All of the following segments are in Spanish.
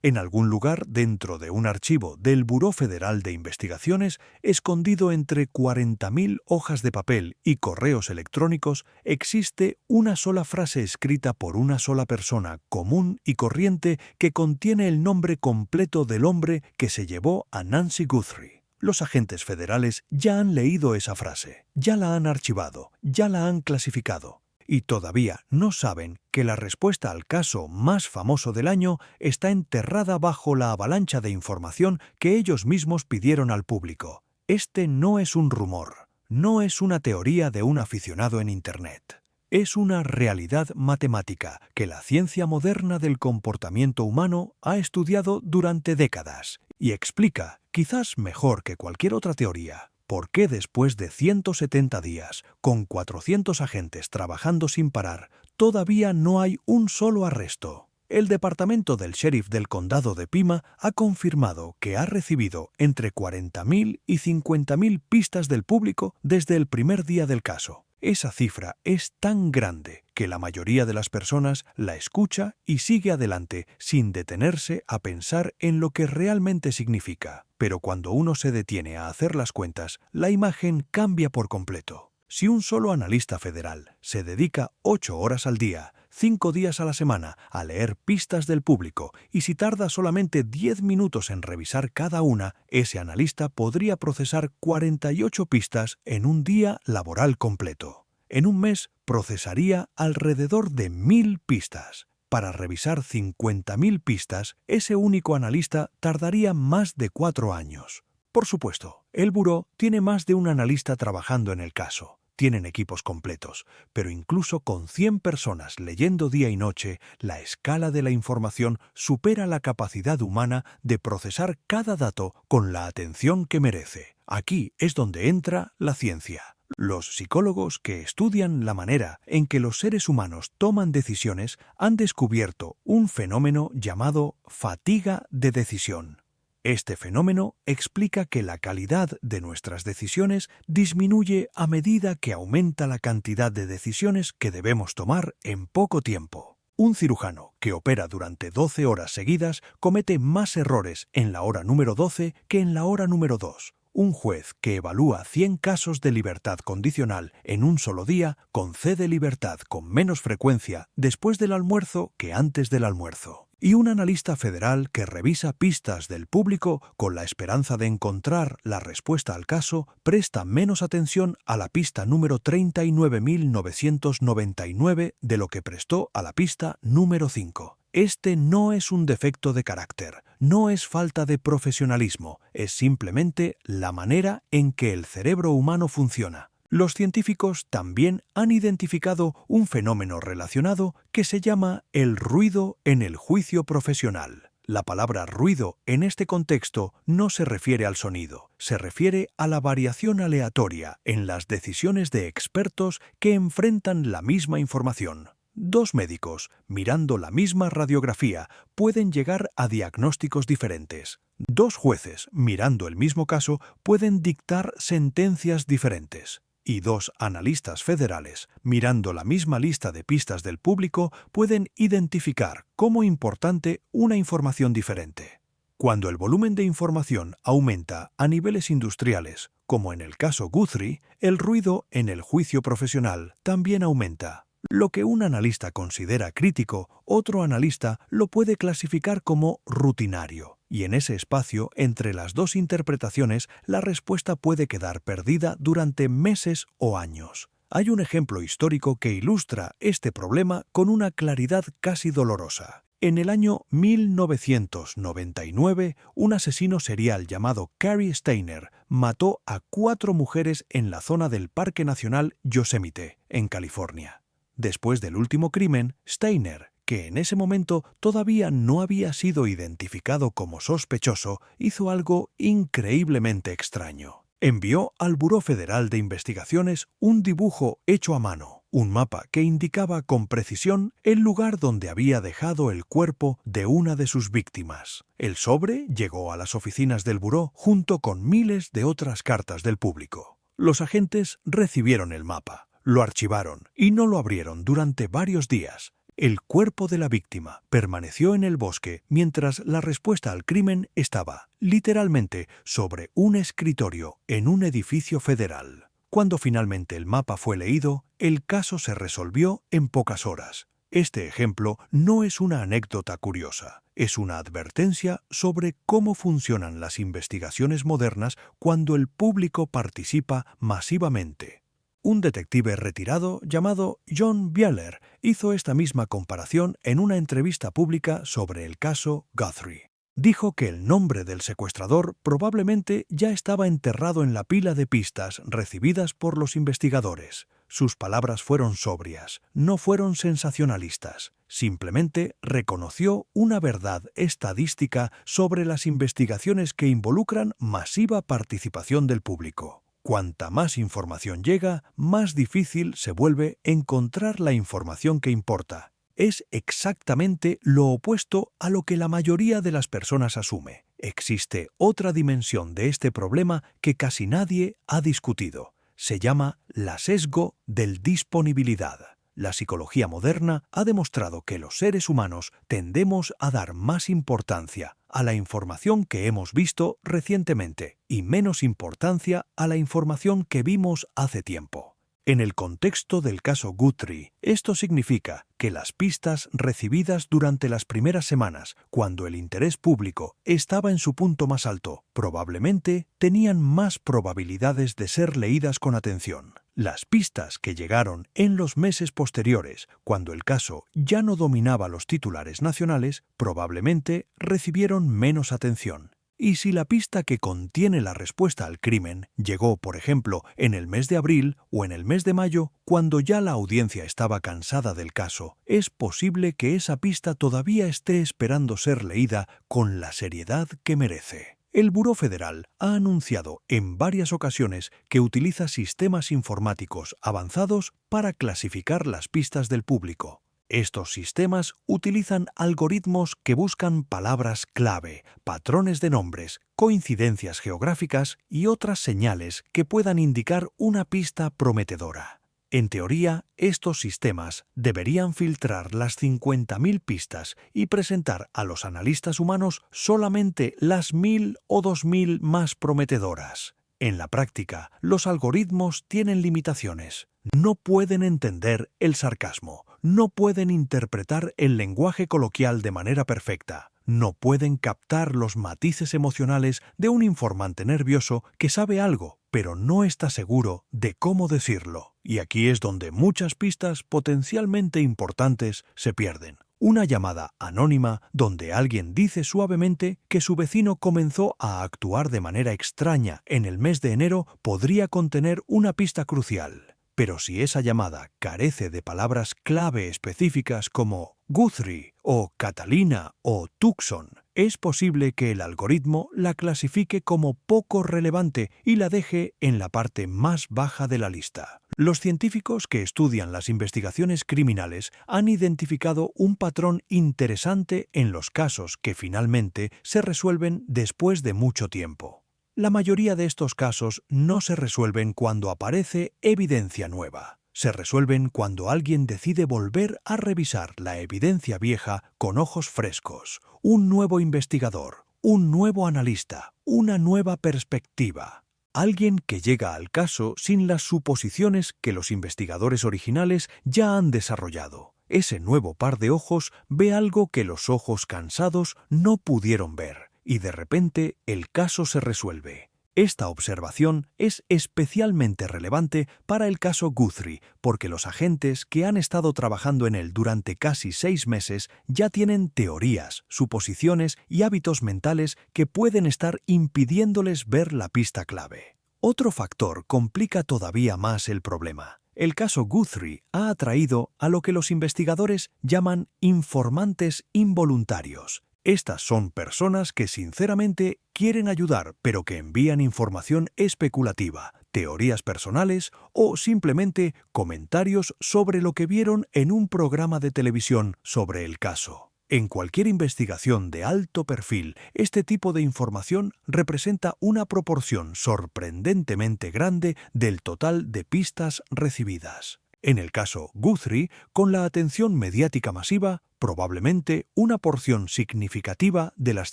en algún lugar dentro de un archivo del Buró Federal de Investigaciones, escondido entre 40.000 hojas de papel y correos electrónicos, existe una sola frase escrita por una sola persona común y corriente que contiene el nombre completo del hombre que se llevó a Nancy Guthrie. Los agentes federales ya han leído esa frase, ya la han archivado, ya la han clasificado. Y todavía no saben que la respuesta al caso más famoso del año está enterrada bajo la avalancha de información que ellos mismos pidieron al público. Este no es un rumor, no es una teoría de un aficionado en Internet. Es una realidad matemática que la ciencia moderna del comportamiento humano ha estudiado durante décadas y explica, quizás mejor que cualquier otra teoría, ¿por qué después de 170 días, con 400 agentes trabajando sin parar, todavía no hay un solo arresto? El departamento del sheriff del condado de Pima ha confirmado que ha recibido entre 40.000 y 50.000 pistas del público desde el primer día del caso. Esa cifra es tan grande que la mayoría de las personas la escucha y sigue adelante sin detenerse a pensar en lo que realmente significa. Pero cuando uno se detiene a hacer las cuentas, la imagen cambia por completo. Si un solo analista federal se dedica 8 horas al día, 5 días a la semana, a leer pistas del público, y si tarda solamente 10 minutos en revisar cada una, ese analista podría procesar 48 pistas en un día laboral completo. En un mes procesaría alrededor de 1.000 pistas. Para revisar 50.000 pistas, ese único analista tardaría más de 4 años. Por supuesto, el buró tiene más de un analista trabajando en el caso. Tienen equipos completos, pero incluso con 100 personas leyendo día y noche, la escala de la información supera la capacidad humana de procesar cada dato con la atención que merece. Aquí es donde entra la ciencia. Los psicólogos que estudian la manera en que los seres humanos toman decisiones han descubierto un fenómeno llamado fatiga de decisión. Este fenómeno explica que la calidad de nuestras decisiones disminuye a medida que aumenta la cantidad de decisiones que debemos tomar en poco tiempo. Un cirujano que opera durante 12 horas seguidas comete más errores en la hora número 12 que en la hora número 2. Un juez que evalúa 100 casos de libertad condicional en un solo día concede libertad con menos frecuencia después del almuerzo que antes del almuerzo. Y un analista federal que revisa pistas del público con la esperanza de encontrar la respuesta al caso presta menos atención a la pista número 39.999 de lo que prestó a la pista número 5. Este no es un defecto de carácter, no es falta de profesionalismo, es simplemente la manera en que el cerebro humano funciona. Los científicos también han identificado un fenómeno relacionado que se llama el ruido en el juicio profesional. La palabra ruido en este contexto no se refiere al sonido, se refiere a la variación aleatoria en las decisiones de expertos que enfrentan la misma información. Dos médicos, mirando la misma radiografía, pueden llegar a diagnósticos diferentes. Dos jueces, mirando el mismo caso, pueden dictar sentencias diferentes. Y dos analistas federales, mirando la misma lista de pistas del público, pueden identificar como importante una información diferente. Cuando el volumen de información aumenta a niveles industriales, como en el caso Guthrie, el ruido en el juicio profesional también aumenta. Lo que un analista considera crítico, otro analista lo puede clasificar como rutinario. Y en ese espacio, entre las dos interpretaciones, la respuesta puede quedar perdida durante meses o años. Hay un ejemplo histórico que ilustra este problema con una claridad casi dolorosa. En el año 1999, un asesino serial llamado Cary Stayner mató a 4 mujeres en la zona del Parque Nacional Yosemite, en California. Después del último crimen, Stayner, que en ese momento todavía no había sido identificado como sospechoso, hizo algo increíblemente extraño. Envió al Buró Federal de Investigaciones un dibujo hecho a mano, un mapa que indicaba con precisión el lugar donde había dejado el cuerpo de una de sus víctimas. El sobre llegó a las oficinas del buró junto con miles de otras cartas del público. Los agentes recibieron el mapa, lo archivaron y no lo abrieron durante varios días. El cuerpo de la víctima permaneció en el bosque mientras la respuesta al crimen estaba, literalmente, sobre un escritorio en un edificio federal. Cuando finalmente el mapa fue leído, el caso se resolvió en pocas horas. Este ejemplo no es una anécdota curiosa, es una advertencia sobre cómo funcionan las investigaciones modernas cuando el público participa masivamente. Un detective retirado llamado John Bieler hizo esta misma comparación en una entrevista pública sobre el caso Guthrie. Dijo que el nombre del secuestrador probablemente ya estaba enterrado en la pila de pistas recibidas por los investigadores. Sus palabras fueron sobrias, no fueron sensacionalistas. Simplemente reconoció una verdad estadística sobre las investigaciones que involucran masiva participación del público. Cuanta más información llega, más difícil se vuelve encontrar la información que importa. Es exactamente lo opuesto a lo que la mayoría de las personas asume. Existe otra dimensión de este problema que casi nadie ha discutido. Se llama la sesgo del disponibilidad. La psicología moderna ha demostrado que los seres humanos tendemos a dar más importancia a la información que hemos visto recientemente y menos importancia a la información que vimos hace tiempo. En el contexto del caso Guthrie, esto significa que las pistas recibidas durante las primeras semanas, cuando el interés público estaba en su punto más alto, probablemente tenían más probabilidades de ser leídas con atención. Las pistas que llegaron en los meses posteriores, cuando el caso ya no dominaba los titulares nacionales, probablemente recibieron menos atención. Y si la pista que contiene la respuesta al crimen llegó, por ejemplo, en el mes de abril o en el mes de mayo, cuando ya la audiencia estaba cansada del caso, es posible que esa pista todavía esté esperando ser leída con la seriedad que merece. El Buró Federal ha anunciado en varias ocasiones que utiliza sistemas informáticos avanzados para clasificar las pistas del público. Estos sistemas utilizan algoritmos que buscan palabras clave, patrones de nombres, coincidencias geográficas y otras señales que puedan indicar una pista prometedora. En teoría, estos sistemas deberían filtrar las 50.000 pistas y presentar a los analistas humanos solamente las 1.000 o 2.000 más prometedoras. En la práctica, los algoritmos tienen limitaciones. No pueden entender el sarcasmo, no pueden interpretar el lenguaje coloquial de manera perfecta, no pueden captar los matices emocionales de un informante nervioso que sabe algo, pero no está seguro de cómo decirlo. Y aquí es donde muchas pistas potencialmente importantes se pierden. Una llamada anónima donde alguien dice suavemente que su vecino comenzó a actuar de manera extraña en el mes de enero podría contener una pista crucial. Pero si esa llamada carece de palabras clave específicas como Guthrie o Catalina o Tucson, es posible que el algoritmo la clasifique como poco relevante y la deje en la parte más baja de la lista. Los científicos que estudian las investigaciones criminales han identificado un patrón interesante en los casos que finalmente se resuelven después de mucho tiempo. La mayoría de estos casos no se resuelven cuando aparece evidencia nueva. Se resuelven cuando alguien decide volver a revisar la evidencia vieja con ojos frescos, un nuevo investigador, un nuevo analista, una nueva perspectiva. Alguien que llega al caso sin las suposiciones que los investigadores originales ya han desarrollado. Ese nuevo par de ojos ve algo que los ojos cansados no pudieron ver. Y de repente el caso se resuelve. Esta observación es especialmente relevante para el caso Guthrie, porque los agentes que han estado trabajando en él durante casi 6 meses ya tienen teorías, suposiciones y hábitos mentales que pueden estar impidiéndoles ver la pista clave. Otro factor complica todavía más el problema. El caso Guthrie ha atraído a lo que los investigadores llaman informantes involuntarios. Estas son personas que sinceramente quieren ayudar, pero que envían información especulativa, teorías personales o simplemente comentarios sobre lo que vieron en un programa de televisión sobre el caso. En cualquier investigación de alto perfil, este tipo de información representa una proporción sorprendentemente grande del total de pistas recibidas. En el caso Guthrie, con la atención mediática masiva, probablemente una porción significativa de las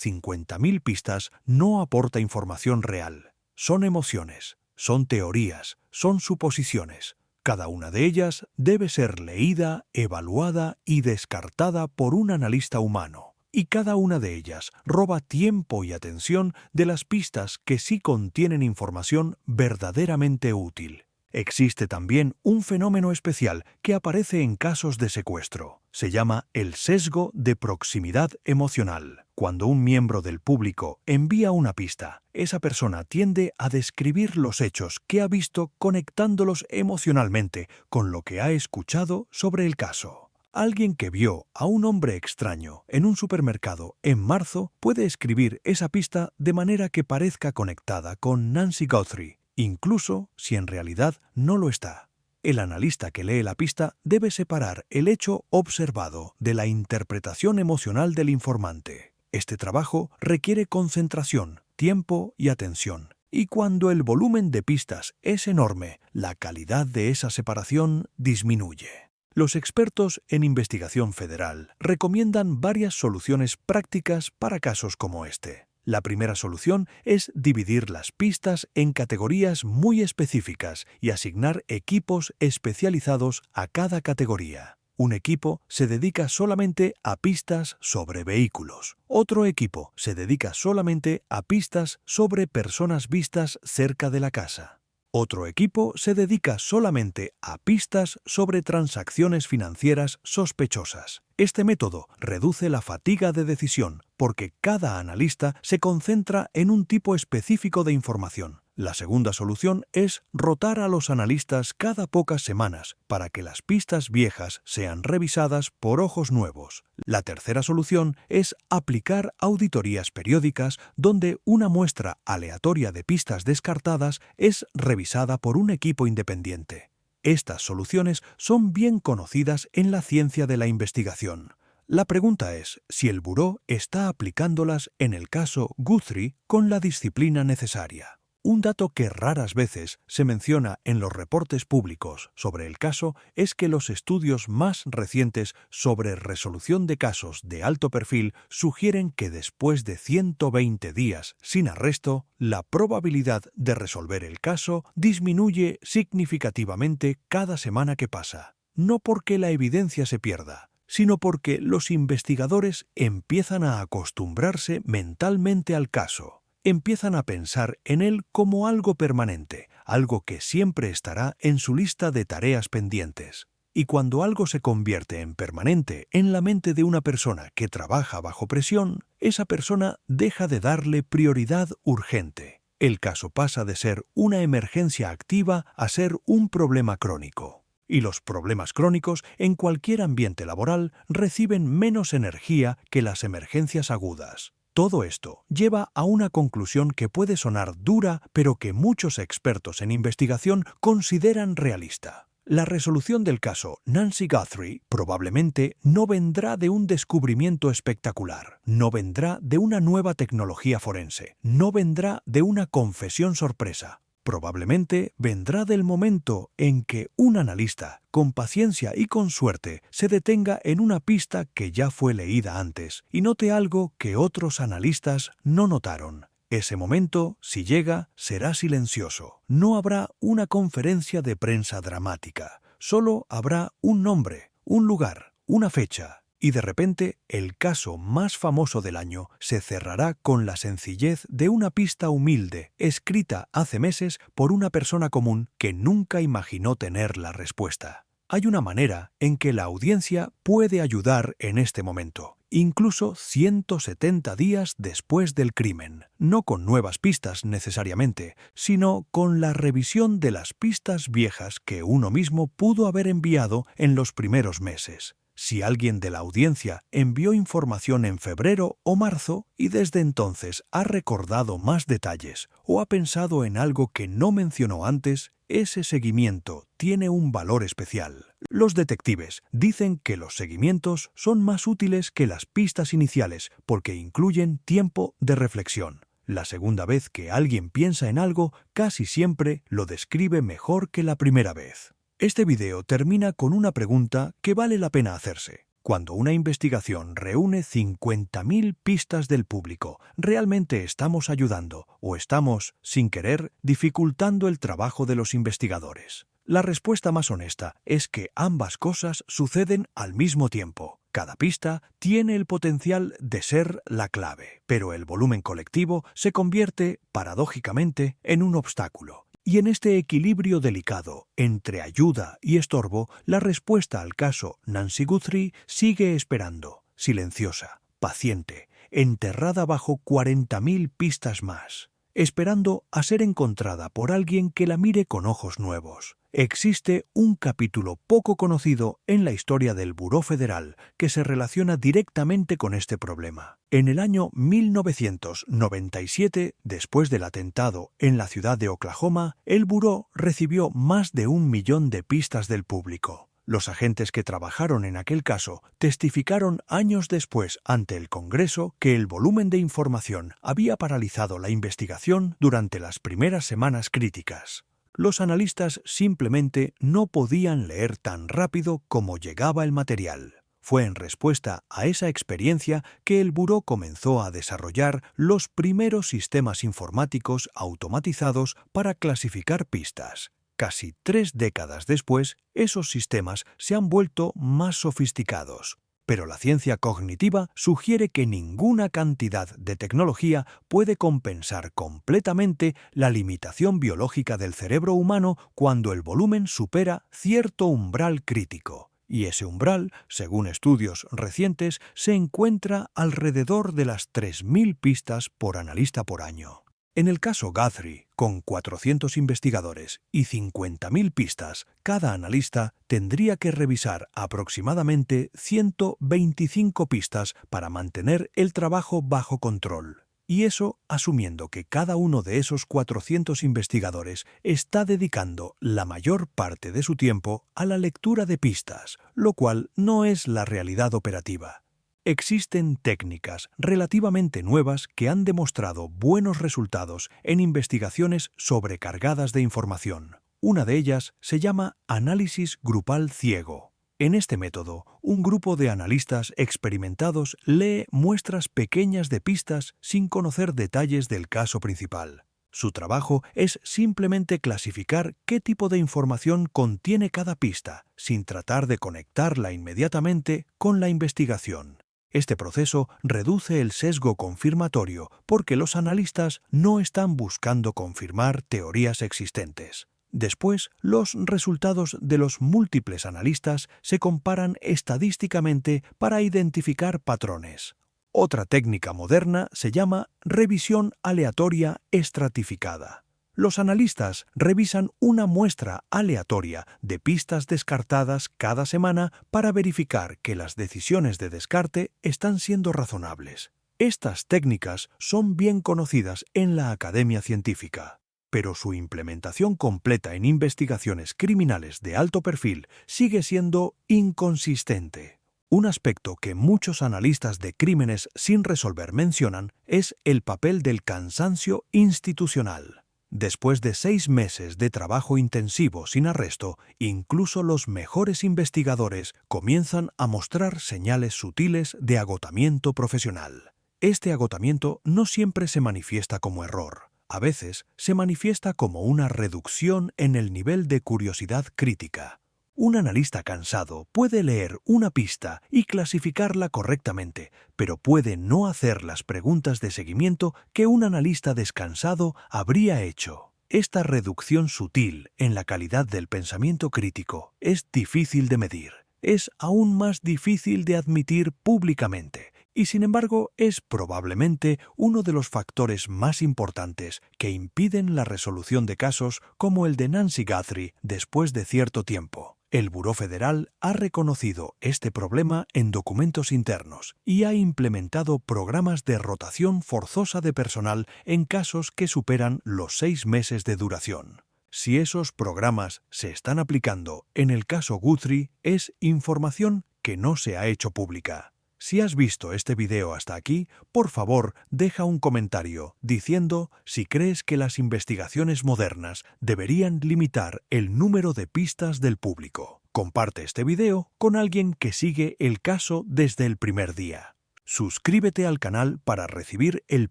50.000 pistas no aporta información real. Son emociones, son teorías, son suposiciones. Cada una de ellas debe ser leída, evaluada y descartada por un analista humano. Y cada una de ellas roba tiempo y atención de las pistas que sí contienen información verdaderamente útil. Existe también un fenómeno especial que aparece en casos de secuestro. Se llama el sesgo de proximidad emocional. Cuando un miembro del público envía una pista, esa persona tiende a describir los hechos que ha visto conectándolos emocionalmente con lo que ha escuchado sobre el caso. Alguien que vio a un hombre extraño en un supermercado en marzo puede escribir esa pista de manera que parezca conectada con Nancy Guthrie, incluso si en realidad no lo está. El analista que lee la pista debe separar el hecho observado de la interpretación emocional del informante. Este trabajo requiere concentración, tiempo y atención. Y cuando el volumen de pistas es enorme, la calidad de esa separación disminuye. Los expertos en investigación federal recomiendan varias soluciones prácticas para casos como este. La primera solución es dividir las pistas en categorías muy específicas y asignar equipos especializados a cada categoría. Un equipo se dedica solamente a pistas sobre vehículos. Otro equipo se dedica solamente a pistas sobre personas vistas cerca de la casa. Otro equipo se dedica solamente a pistas sobre transacciones financieras sospechosas. Este método reduce la fatiga de decisión porque cada analista se concentra en un tipo específico de información. La segunda solución es rotar a los analistas cada pocas semanas para que las pistas viejas sean revisadas por ojos nuevos. La tercera solución es aplicar auditorías periódicas donde una muestra aleatoria de pistas descartadas es revisada por un equipo independiente. Estas soluciones son bien conocidas en la ciencia de la investigación. La pregunta es si el buró está aplicándolas en el caso Guthrie con la disciplina necesaria. Un dato que raras veces se menciona en los reportes públicos sobre el caso es que los estudios más recientes sobre resolución de casos de alto perfil sugieren que después de 120 días sin arresto, la probabilidad de resolver el caso disminuye significativamente cada semana que pasa. No porque la evidencia se pierda, sino porque los investigadores empiezan a acostumbrarse mentalmente al caso. Empiezan a pensar en él como algo permanente, algo que siempre estará en su lista de tareas pendientes. Y cuando algo se convierte en permanente en la mente de una persona que trabaja bajo presión, esa persona deja de darle prioridad urgente. El caso pasa de ser una emergencia activa a ser un problema crónico. Y los problemas crónicos en cualquier ambiente laboral reciben menos energía que las emergencias agudas. Todo esto lleva a una conclusión que puede sonar dura, pero que muchos expertos en investigación consideran realista. La resolución del caso Nancy Guthrie probablemente no vendrá de un descubrimiento espectacular, no vendrá de una nueva tecnología forense, no vendrá de una confesión sorpresa. Probablemente vendrá del momento en que un analista, con paciencia y con suerte, se detenga en una pista que ya fue leída antes y note algo que otros analistas no notaron. Ese momento, si llega, será silencioso. No habrá una conferencia de prensa dramática. Solo habrá un nombre, un lugar, una fecha. Y de repente, el caso más famoso del año se cerrará con la sencillez de una pista humilde, escrita hace meses por una persona común que nunca imaginó tener la respuesta. Hay una manera en que la audiencia puede ayudar en este momento, incluso 170 días después del crimen, no con nuevas pistas necesariamente, sino con la revisión de las pistas viejas que uno mismo pudo haber enviado en los primeros meses. Si alguien de la audiencia envió información en febrero o marzo y desde entonces ha recordado más detalles o ha pensado en algo que no mencionó antes, ese seguimiento tiene un valor especial. Los detectives dicen que los seguimientos son más útiles que las pistas iniciales porque incluyen tiempo de reflexión. La segunda vez que alguien piensa en algo, casi siempre lo describe mejor que la primera vez. Este video termina con una pregunta que vale la pena hacerse. Cuando una investigación reúne 50.000 pistas del público, ¿realmente estamos ayudando o estamos, sin querer, dificultando el trabajo de los investigadores? La respuesta más honesta es que ambas cosas suceden al mismo tiempo. Cada pista tiene el potencial de ser la clave, pero el volumen colectivo se convierte, paradójicamente, en un obstáculo. Y en este equilibrio delicado entre ayuda y estorbo, la respuesta al caso Nancy Guthrie sigue esperando, silenciosa, paciente, enterrada bajo 40.000 pistas más, esperando a ser encontrada por alguien que la mire con ojos nuevos. Existe un capítulo poco conocido en la historia del Buró Federal que se relaciona directamente con este problema. En el año 1997, después del atentado en la ciudad de Oklahoma, el Buró recibió más de 1 millón de pistas del público. Los agentes que trabajaron en aquel caso testificaron años después ante el Congreso que el volumen de información había paralizado la investigación durante las primeras semanas críticas. Los analistas simplemente no podían leer tan rápido como llegaba el material. Fue en respuesta a esa experiencia que el Buró comenzó a desarrollar los primeros sistemas informáticos automatizados para clasificar pistas. Casi 3 décadas después, esos sistemas se han vuelto más sofisticados. Pero la ciencia cognitiva sugiere que ninguna cantidad de tecnología puede compensar completamente la limitación biológica del cerebro humano cuando el volumen supera cierto umbral crítico. Y ese umbral, según estudios recientes, se encuentra alrededor de las 3.000 pistas por analista por año. En el caso Guthrie, con 400 investigadores y 50.000 pistas, cada analista tendría que revisar aproximadamente 125 pistas para mantener el trabajo bajo control. Y eso asumiendo que cada uno de esos 400 investigadores está dedicando la mayor parte de su tiempo a la lectura de pistas, lo cual no es la realidad operativa. Existen técnicas relativamente nuevas que han demostrado buenos resultados en investigaciones sobrecargadas de información. Una de ellas se llama análisis grupal ciego. En este método, un grupo de analistas experimentados lee muestras pequeñas de pistas sin conocer detalles del caso principal. Su trabajo es simplemente clasificar qué tipo de información contiene cada pista, sin tratar de conectarla inmediatamente con la investigación. Este proceso reduce el sesgo confirmatorio porque los analistas no están buscando confirmar teorías existentes. Después, los resultados de los múltiples analistas se comparan estadísticamente para identificar patrones. Otra técnica moderna se llama revisión aleatoria estratificada. Los analistas revisan una muestra aleatoria de pistas descartadas cada semana para verificar que las decisiones de descarte están siendo razonables. Estas técnicas son bien conocidas en la academia científica, pero su implementación completa en investigaciones criminales de alto perfil sigue siendo inconsistente. Un aspecto que muchos analistas de crímenes sin resolver mencionan es el papel del cansancio institucional. Después de 6 meses de trabajo intensivo sin arresto, incluso los mejores investigadores comienzan a mostrar señales sutiles de agotamiento profesional. Este agotamiento no siempre se manifiesta como error. A veces se manifiesta como una reducción en el nivel de curiosidad crítica. Un analista cansado puede leer una pista y clasificarla correctamente, pero puede no hacer las preguntas de seguimiento que un analista descansado habría hecho. Esta reducción sutil en la calidad del pensamiento crítico es difícil de medir. Es aún más difícil de admitir públicamente, y sin embargo es probablemente uno de los factores más importantes que impiden la resolución de casos como el de Nancy Guthrie después de cierto tiempo. El Buró Federal ha reconocido este problema en documentos internos y ha implementado programas de rotación forzosa de personal en casos que superan los 6 meses de duración. Si esos programas se están aplicando en el caso Guthrie, es información que no se ha hecho pública. Si has visto este video hasta aquí, por favor, deja un comentario diciendo si crees que las investigaciones modernas deberían limitar el número de pistas del público. Comparte este video con alguien que sigue el caso desde el primer día. Suscríbete al canal para recibir el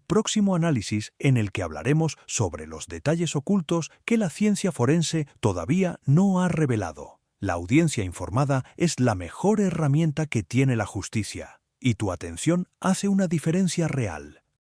próximo análisis en el que hablaremos sobre los detalles ocultos que la ciencia forense todavía no ha revelado. La audiencia informada es la mejor herramienta que tiene la justicia, y tu atención hace una diferencia real.